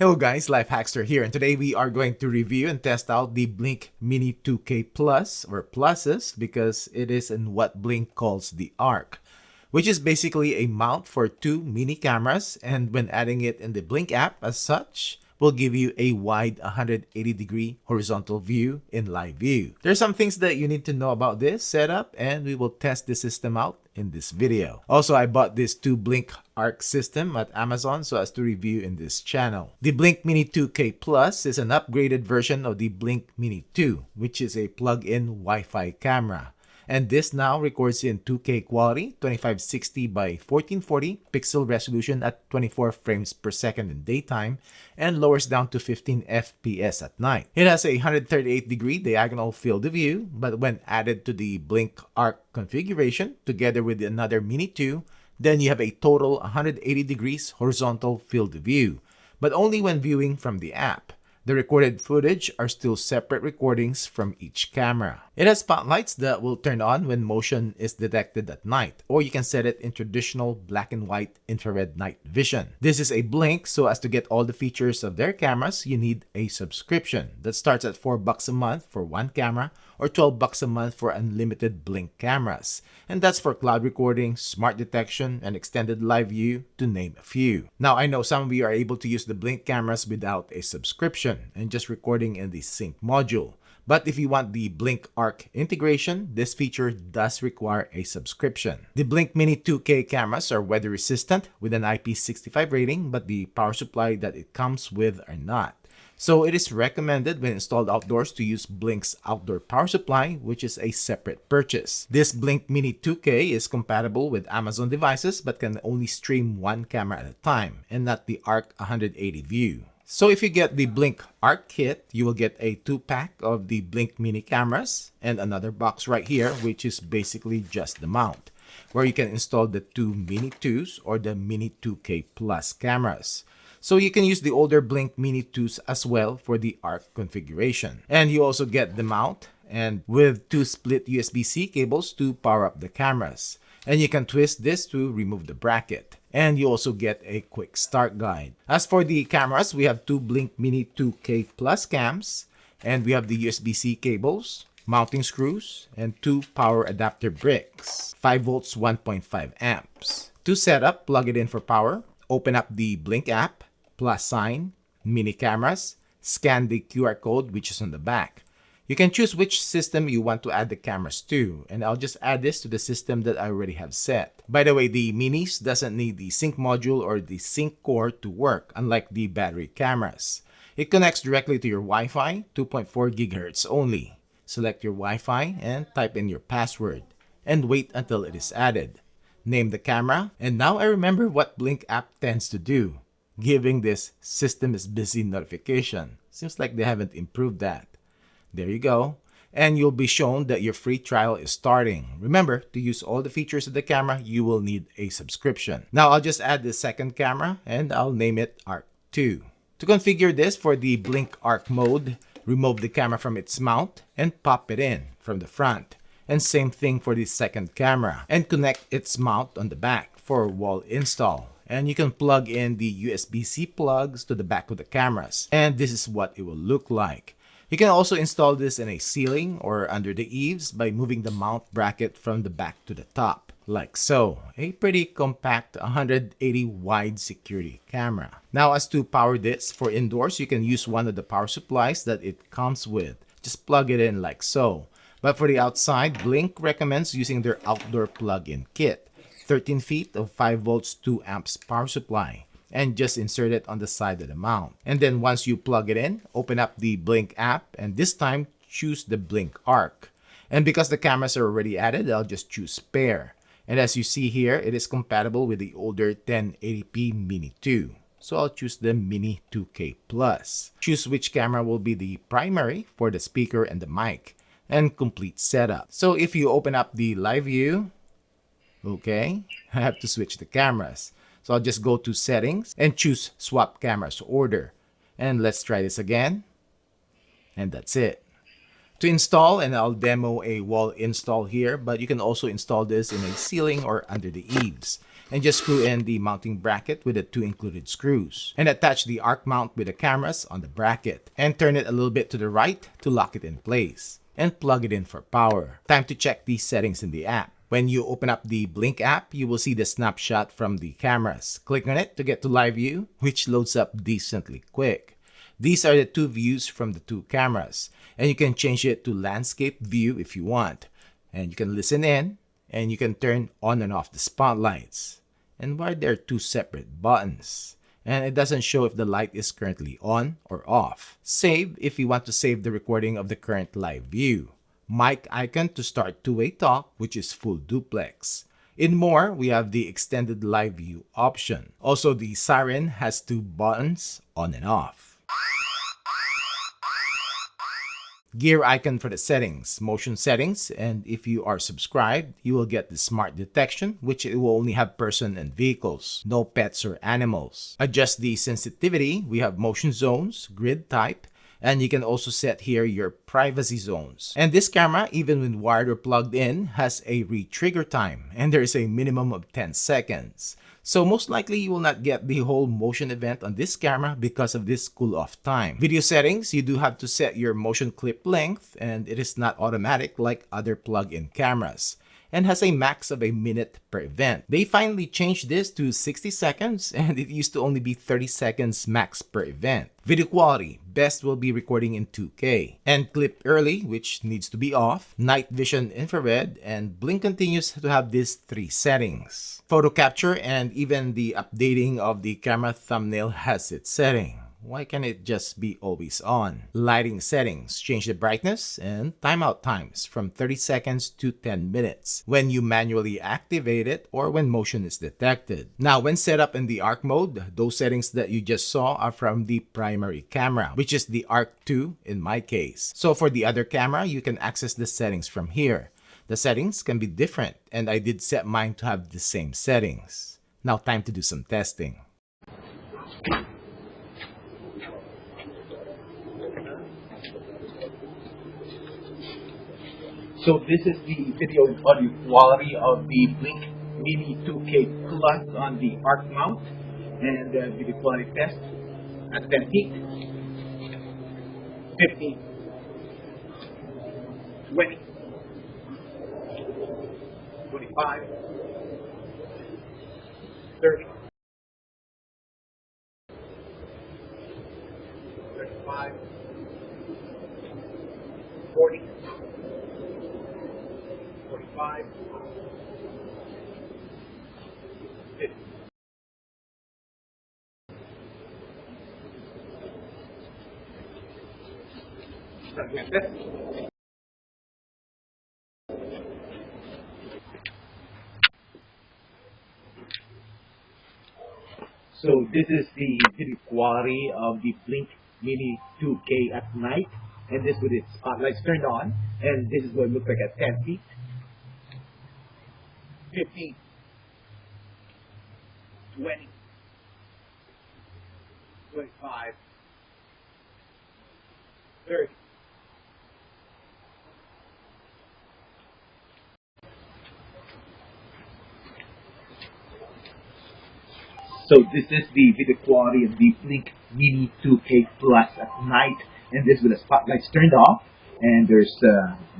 Hello guys, LifeHackster here, and today we are going to review and test out the Blink Mini 2K Plus, or Pluses, because it is in what Blink calls the ARC, which is basically a mount for two mini cameras, and when adding it in the Blink app as such, will give you a wide 180-degree horizontal view in live view. There's some things that you need to know about this setup, and we will test the system out in this video. Also, I bought this two Blink ARC system at Amazon so as to review in this channel. The Blink Mini 2K Plus is an upgraded version of the Blink Mini 2, which is a plug-in Wi-Fi camera. And this now records in 2K quality, 2560 by 1440 pixel resolution at 24 frames per second in daytime, and lowers down to 15 FPS at night. It has a 138-degree diagonal field of view, but when added to the Blink ARC configuration, together with another Mini 2, then you have a total 180 degrees horizontal field of view, but only when viewing from the app. The recorded footage are still separate recordings from each camera. It has spotlights that will turn on when motion is detected at night, or you can set it in traditional black and white infrared night vision. This is a Blink, so as to get all the features of their cameras, you need a subscription that starts at $4 a month for one camera or $12 a month for unlimited Blink cameras. And that's for cloud recording, smart detection, and extended live view, to name a few. Now, I know some of you are able to use the Blink cameras without a subscription and just recording in the sync module. But if you want the Blink ARC integration, this feature does require a subscription. The Blink Mini 2K cameras are weather resistant with an IP65 rating, but the power supply that it comes with are not. So it is recommended when installed outdoors to use Blink's outdoor power supply, which is a separate purchase. This Blink Mini 2K is compatible with Amazon devices but can only stream one camera at a time and not the ARC 180 view. So if you get the Blink ARC kit, you will get a 2-pack of the Blink Mini cameras and another box right here, which is basically just the mount, where you can install the two Mini 2s or the Mini 2K Plus cameras. So you can use the older Blink Mini 2s as well for the ARC configuration. And you also get the mount and with two split USB-C cables to power up the cameras. And you can twist this to remove the bracket. And you also get a quick start guide. As for the cameras, we have two Blink Mini 2K Plus cams, and we have the USB-C cables, mounting screws, and two power adapter bricks, 5 volts, 1.5 amps. To set up, plug it in for power, open up the Blink app, plus sign, mini cameras, scan the QR code which is on the back. You can choose which system you want to add the cameras to, and I'll just add this to the system that I already have set. By the way, the Minis doesn't need the sync module or the sync core to work, unlike the battery cameras. It connects directly to your Wi-Fi, 2.4 GHz only. Select your Wi-Fi and type in your password, and wait until it is added. Name the camera, and now I remember what Blink app tends to do, giving this "system is busy" notification. Seems like they haven't improved that. There you go. And you'll be shown that your free trial is starting. Remember, to use all the features of the camera, you will need a subscription. Now, I'll just add the second camera and I'll name it ARC 2. To configure this for the Blink ARC mode, remove the camera from its mount and pop it in from the front. And same thing for the second camera. And connect its mount on the back for wall install. And you can plug in the USB-C plugs to the back of the cameras. And this is what it will look like. You can also install this in a ceiling or under the eaves by moving the mount bracket from the back to the top, like so. A pretty compact 180 wide security camera. Now, as to power this for indoors, you can use one of the power supplies that it comes with. Just plug it in like so. But for the outside, Blink recommends using their outdoor plug-in kit. 13 feet of 5 volts 2 amps power supply, and just insert it on the side of the mount. And then once you plug it in, open up the Blink app, and this time choose the Blink ARC. And because the cameras are already added, I'll just choose pair. And as you see here, it is compatible with the older 1080p Mini 2. So I'll choose the Mini 2K Plus. Choose which camera will be the primary for the speaker and the mic, and complete setup. So if you open up the live view, okay, I have to switch the cameras. So I'll just go to settings and choose swap cameras order. And let's try this again. And that's it. To install, and I'll demo a wall install here, but you can also install this in a ceiling or under the eaves. and just screw in the mounting bracket with the 2 included screws, and attach the arc mount with the cameras on the bracket, and turn it a little bit to the right to lock it in place, and plug it in for power. Time to check these settings in the app. When you open up the Blink app, you will see the snapshot from the cameras. Click on it to get to live view, which loads up decently quick. These are the 2 views from the 2 cameras, and you can change it to landscape view if you want. And you can listen in, and you can turn on and off the spotlights. And why there are 2 separate buttons? And it doesn't show if the light is currently on or off. Save if you want to save the recording of the current live view. Mic icon to start two-way talk, which is full duplex. In more, we have the extended live view option. Also, the siren has 2 buttons, on and off. Gear icon for the settings, motion settings, and if you are subscribed, you will get the smart detection, which it will only have person and vehicles, no pets or animals. Adjust the sensitivity, we have motion zones, grid type, and you can also set here your privacy zones. And this camera, even when wired or plugged in, has a re-trigger time, and there is a minimum of 10 seconds. So most likely you will not get the whole motion event on this camera because of this cool-off time. Video settings, you do have to set your motion clip length, and it is not automatic like other plug-in cameras, and has a max of a minute per event. They finally changed this to 60 seconds, and it used to only be 30 seconds max per event. Video quality, best will be recording in 2K. And clip early, which needs to be off. Night vision infrared, and Blink continues to have these 3 settings. Photo capture and even the updating of the camera thumbnail has its setting. Why can't it just be always on? Lighting settings, change the brightness and timeout times from 30 seconds to 10 minutes when you manually activate it or when motion is detected. Now, when set up in the ARC mode, those settings that you just saw are from the primary camera, which is the ARC 2 in my case. So for the other camera, you can access the settings from here. The settings can be different, and I did set mine to have the same settings. Now time to do some testing. So this is the video and audio quality of the Blink Mini 2K Plus on the arc mount, and the video quality test at 10 feet, 15, 20, 25, 30, 35, 40, 45, 50. Something like this. So this is the video quality of the Blink Mini 2K at night, and this with its spotlights turned on, and this is what it looks like at 10 feet, 15, 20, 25, 30. So this is the video quality of the Blink Mini 2K Plus at night, and this with the spotlights turned off, and there's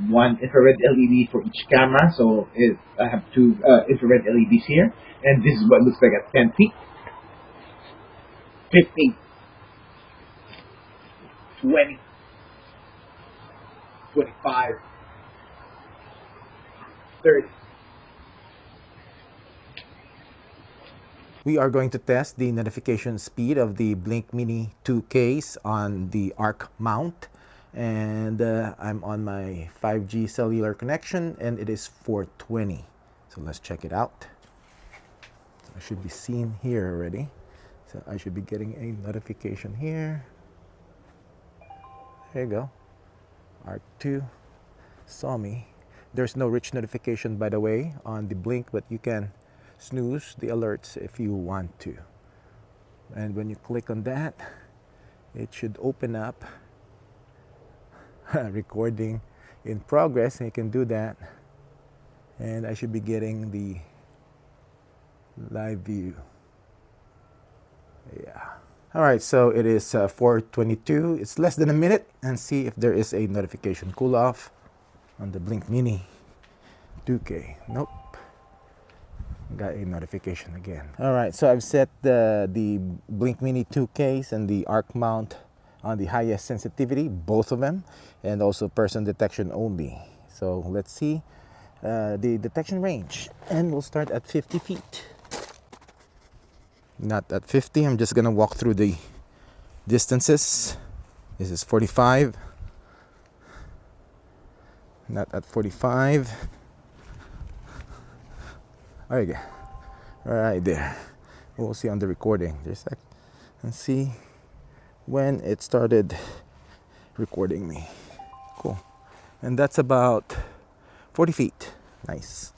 one infrared LED for each camera, so I have 2 infrared LEDs here, and this is what it looks like at 10 feet, 15, 20, 25, 30. We are going to test the notification speed of the Blink Mini 2Ks on the ARC mount, and I'm on my 5G cellular connection, and it is 420. So let's check it out. So I should be seen here already. So I should be getting a notification here. There you go. ARC 2 saw me. There's no rich notification, by the way, on the Blink, but you can snooze the alerts if you want to. And when you click on that, it should open up recording in progress, and you can do that, and I should be getting the Live view. Yeah. All right, so it is 4:22. It's less than a minute, and see if there is a notification cool off on the Blink Mini 2K. Nope. Got a notification again. All right, so I've set the Blink Mini 2Ks and the arc mount on the highest sensitivity, both of them, and also person detection only. So let's see the detection range, and we'll start at 50 feet. Not at 50, I'm just gonna walk through the distances. This is 45. Not at 45. There you go. Right there. We'll see on the recording. Just a sec and see when it started recording me. Cool. And that's about 40 feet. Nice.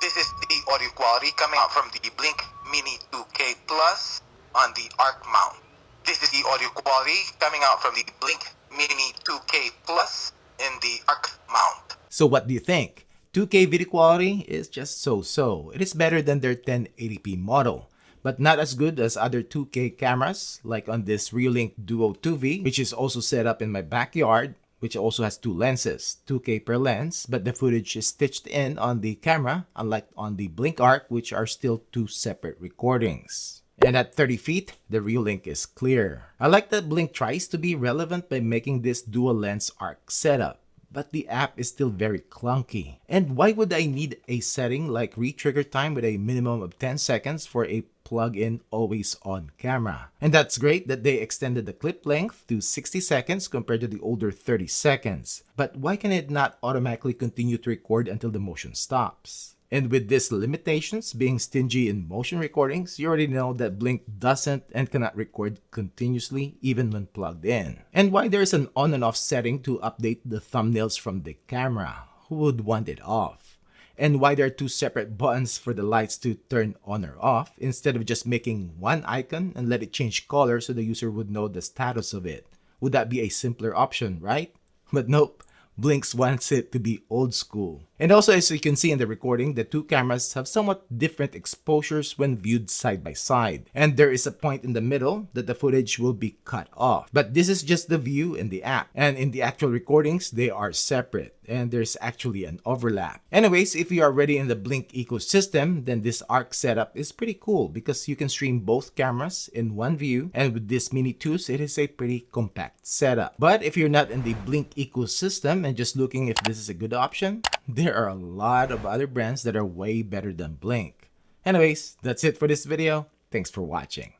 This is the audio quality coming out from the Blink Mini 2K Plus on the arc mount. This is the audio quality coming out from the Blink Mini 2K Plus in the arc mount. So what do you think? 2K video quality is just so-so. It is better than their 1080p model, but not as good as other 2K cameras like on this Reolink Duo 2V, which is also set up in my backyard, which also has two lenses, 2K per lens, but the footage is stitched in on the camera, unlike on the Blink Arc, which are still two separate recordings. And at 30 feet, the Reolink is clear. I like that Blink tries to be relevant by making this dual lens arc setup, but the app is still very clunky. And why would I need a setting like retrigger time with a minimum of 10 seconds for a plug-in always-on camera? And that's great that they extended the clip length to 60 seconds compared to the older 30 seconds. But why can it not automatically continue to record until the motion stops? And with these limitations, being stingy in motion recordings, you already know that Blink doesn't and cannot record continuously even when plugged in. And why there's an on and off setting to update the thumbnails from the camera. Who would want it off? And why there are two separate buttons for the lights to turn on or off instead of just making one icon and let it change color so the user would know the status of it. Would that be a simpler option, right? But nope. Blinks wants it to be old school. And also, as you can see in the recording, the two cameras have somewhat different exposures when viewed side by side. And there is a point in the middle that the footage will be cut off. But this is just the view in the app. And in the actual recordings, they are separate. And there's actually an overlap. Anyways, if you are already in the Blink ecosystem, then this arc setup is pretty cool because you can stream both cameras in one view. And with this Mini 2s, it is a pretty compact setup. But if you're not in the Blink ecosystem and just looking if this is a good option, there are a lot of other brands that are way better than Blink. Anyways, that's it for this video. Thanks for watching.